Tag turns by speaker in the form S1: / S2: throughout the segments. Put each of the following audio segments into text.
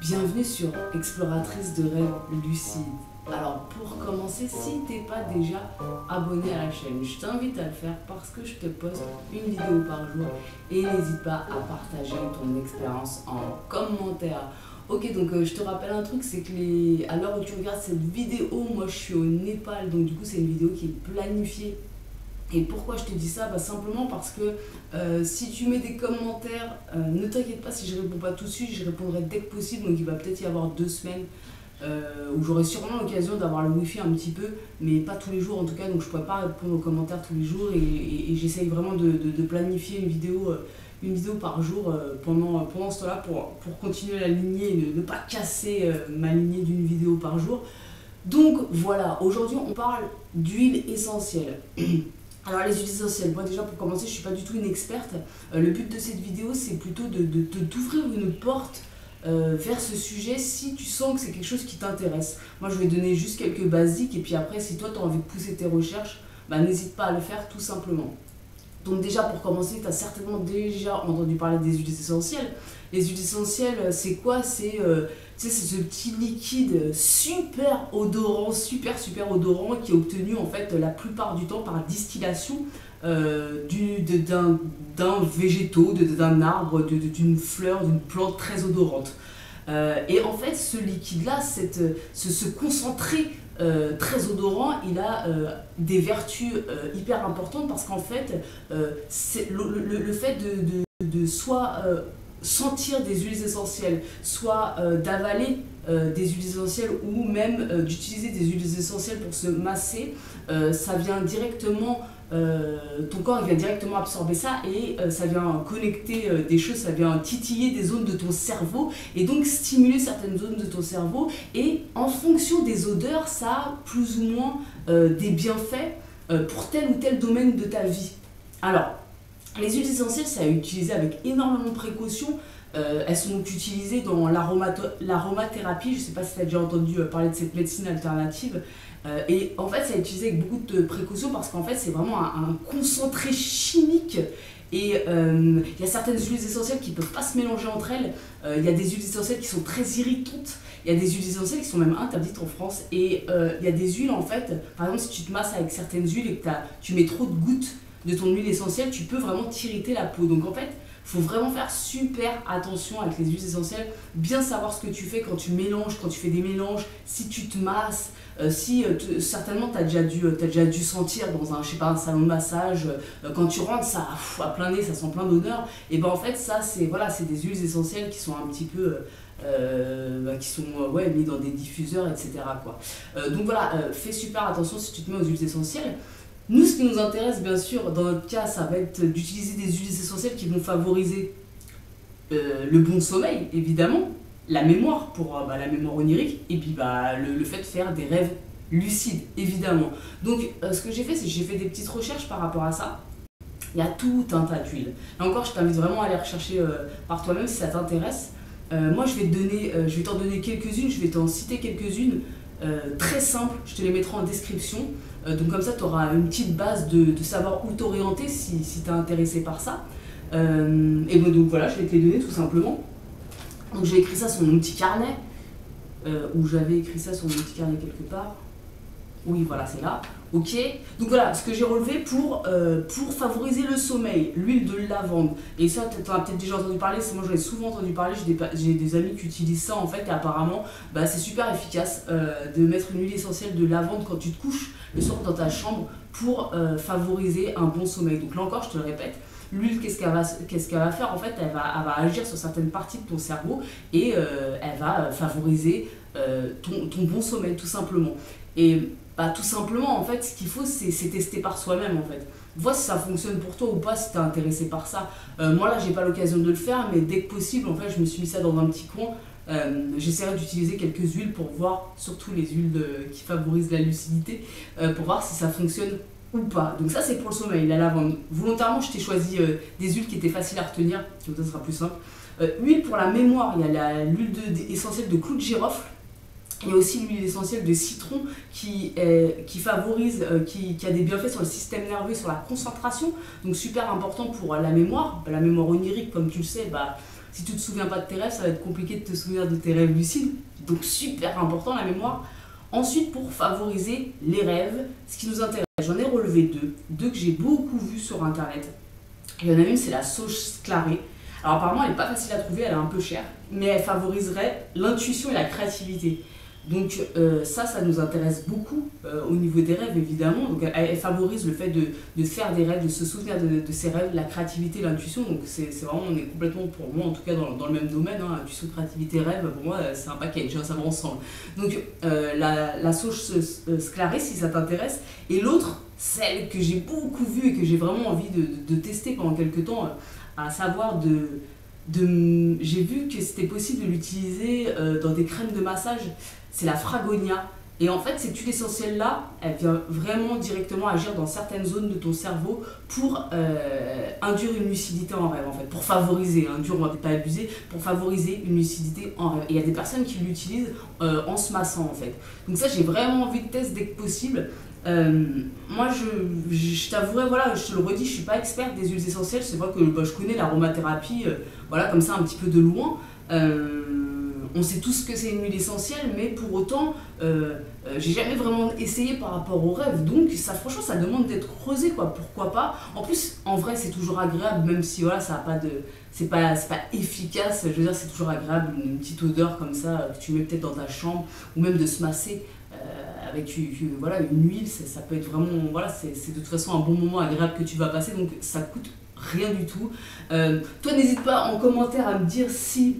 S1: Bienvenue sur Exploratrice de rêves lucides. Alors pour commencer, si t'es pas déjà abonné à la chaîne, je t'invite à le faire parce que je te poste une vidéo par jour et n'hésite pas à partager ton expérience en commentaire. Ok, donc je te rappelle un truc, c'est que à l'heure où tu regardes cette vidéo, moi je suis au Népal, donc du coup c'est une vidéo qui est planifiée. Et pourquoi je te dis ça? Simplement parce que si tu mets des commentaires, ne t'inquiète pas si je ne réponds pas tout de suite, je répondrai dès que possible. Donc il va peut-être y avoir 2 semaines où j'aurai sûrement l'occasion d'avoir le wifi un petit peu, mais pas tous les jours en tout cas. Donc je ne pourrai pas répondre aux commentaires tous les jours et j'essaye vraiment de planifier une vidéo par jour pendant ce temps-là pour continuer la lignée et ne pas casser ma lignée d'une vidéo par jour. Donc voilà, aujourd'hui on parle d'huile essentielle. Alors les huiles essentielles, moi déjà pour commencer je ne suis pas du tout une experte. Le but de cette vidéo c'est plutôt de t'ouvrir une porte vers ce sujet si tu sens que c'est quelque chose qui t'intéresse. Moi je vais donner juste quelques basiques et puis après si toi tu as envie de pousser tes recherches, n'hésite pas à le faire tout simplement. Donc déjà pour commencer, tu as certainement déjà entendu parler des huiles essentielles. Les huiles essentielles, c'est quoi? C'est ce petit liquide super odorant, super odorant qui est obtenu en fait la plupart du temps par distillation d'un végétaux, d'un arbre, d'une fleur, d'une plante très odorante. Et en fait ce liquide-là, ce concentré très odorant, il a des vertus hyper importantes parce qu'en fait, c'est le fait de soit sentir des huiles essentielles, soit d'avaler des huiles essentielles ou même d'utiliser des huiles essentielles pour se masser, ça vient directement, ton corps il vient directement absorber ça et ça vient connecter des choses, ça vient titiller des zones de ton cerveau et donc stimuler certaines zones de ton cerveau et en fonction des odeurs, ça a plus ou moins des bienfaits pour tel ou tel domaine de ta vie. Alors, les huiles essentielles, c'est à utiliser avec énormément de précaution. Elles sont utilisées dans l'aromathérapie. Je ne sais pas si tu as déjà entendu parler de cette médecine alternative. Et en fait, c'est à utiliser avec beaucoup de précaution parce qu'en fait, c'est vraiment un concentré chimique. Et il y a certaines huiles essentielles qui ne peuvent pas se mélanger entre elles. Il y a des huiles essentielles qui sont très irritantes. Il y a des huiles essentielles qui sont même interdites en France. Et il y a des huiles, en fait, par exemple, si tu te masses avec certaines huiles et que tu mets trop de gouttes de ton huile essentielle, tu peux vraiment t'irriter la peau. Donc en fait, il faut vraiment faire super attention avec les huiles essentielles, bien savoir ce que tu fais quand tu mélanges, quand tu fais des mélanges, si tu te masses, certainement tu as déjà dû sentir dans un, je sais pas, un salon de massage, quand tu rentres, ça à plein nez, ça sent plein d'odeur. Et ben en fait, ça c'est des huiles essentielles qui sont un petit peu qui sont mis dans des diffuseurs, etc. quoi. Donc voilà, fais super attention si tu te mets aux huiles essentielles. Nous, ce qui nous intéresse, bien sûr, dans notre cas, ça va être d'utiliser des huiles essentielles qui vont favoriser le bon sommeil, évidemment, la mémoire, pour la mémoire onirique, et puis le fait de faire des rêves lucides, évidemment. Donc, ce que j'ai fait, c'est que j'ai fait des petites recherches par rapport à ça. Il y a tout un tas d'huiles. Là encore, je t'invite vraiment à aller rechercher par toi-même si ça t'intéresse. Moi, je vais t'en donner quelques-unes, je vais t'en citer quelques-unes. Très simple, je te les mettrai en description. Donc comme ça, tu auras une petite base de savoir où t'orienter si tu es intéressé par ça. Et bon, donc voilà, je vais te les donner tout simplement. Donc j'ai écrit ça sur mon petit carnet, ou j'avais écrit ça sur mon petit carnet quelque part. Oui, voilà, c'est là. Ok. Donc voilà, ce que j'ai relevé pour favoriser le sommeil, l'huile de lavande. Et ça, tu en as peut-être déjà entendu parler. Moi, j'en ai souvent entendu parler. J'ai des amis qui utilisent ça en fait. Et apparemment, c'est super efficace de mettre une huile essentielle de lavande quand tu te couches le soir dans ta chambre pour favoriser un bon sommeil. Donc là encore, je te le répète. L'huile, qu'est-ce qu'elle va faire? En fait, elle va agir sur certaines parties de ton cerveau et elle va favoriser ton bon sommeil, tout simplement. Et tout simplement, en fait, ce qu'il faut, c'est tester par soi-même, en fait. Vois si ça fonctionne pour toi ou pas, si tu es intéressé par ça. Moi, là, j'ai pas l'occasion de le faire, mais dès que possible, en fait, je me suis mis ça dans un petit coin. J'essaierai d'utiliser quelques huiles pour voir, surtout les huiles qui favorisent la lucidité, pour voir si ça fonctionne ou pas. Donc ça, c'est pour le sommeil, la lavande. Volontairement, je t'ai choisi des huiles qui étaient faciles à retenir, comme ça sera plus simple. Huile pour la mémoire, il y a l'huile essentielle de clou de girofle. Il y a aussi l'huile essentielle de citron qui favorise, qui a des bienfaits sur le système nerveux, sur la concentration. Donc super important pour la mémoire onirique, comme tu le sais, Si tu te souviens pas de tes rêves, ça va être compliqué de te souvenir de tes rêves lucides. Donc super important la mémoire. Ensuite, pour favoriser les rêves, ce qui nous intéresse, j'en ai relevé deux que j'ai beaucoup vues sur internet. Il y en a une, c'est la sauce clarée. Alors apparemment, elle n'est pas facile à trouver, elle est un peu chère, mais elle favoriserait l'intuition et la créativité. Donc ça nous intéresse beaucoup au niveau des rêves, évidemment. Donc elle favorise le fait de faire des rêves, de se souvenir de ses rêves, la créativité, l'intuition. Donc c'est vraiment, on est complètement, pour moi en tout cas, dans le même domaine. Hein, intuition, créativité, rêve, pour moi c'est un package, hein, ça va ensemble. Donc la sauce sclarée, si ça t'intéresse. Et l'autre, celle que j'ai beaucoup vue et que j'ai vraiment envie de tester pendant quelques temps, à savoir j'ai vu que c'était possible de l'utiliser dans des crèmes de massage, c'est la Fragonia. Et en fait, cette huile essentielle-là, elle vient vraiment directement agir dans certaines zones de ton cerveau pour induire une lucidité en rêve, en fait, pour favoriser, induire, on va peut-être pas abuser, pour favoriser une lucidité en rêve. Et il y a des personnes qui l'utilisent en se massant, en fait. Donc ça, j'ai vraiment envie de tester dès que possible. Moi, je t'avouerai, voilà, je te le redis, je suis pas experte des huiles essentielles. C'est vrai que je connais l'aromathérapie, voilà, comme ça, un petit peu de loin. On sait tous que c'est une huile essentielle, mais pour autant, j'ai jamais vraiment essayé par rapport au rêve. Donc, ça, franchement, ça demande d'être creusé, quoi. Pourquoi pas? En plus, en vrai, c'est toujours agréable, même si voilà, ça a pas de, c'est pas efficace. Je veux dire, c'est toujours agréable, une petite odeur comme ça que tu mets peut-être dans ta chambre, ou même de se masser. Avec voilà, une huile, ça peut être vraiment, voilà, c'est de toute façon un bon moment agréable que tu vas passer, donc ça coûte rien du tout. Toi, n'hésite pas en commentaire à me dire si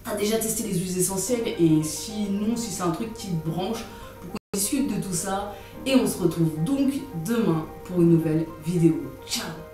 S1: tu as déjà testé les huiles essentielles et si non, si c'est un truc qui te branche, pour qu'on discute de tout ça. Et on se retrouve donc demain pour une nouvelle vidéo. Ciao!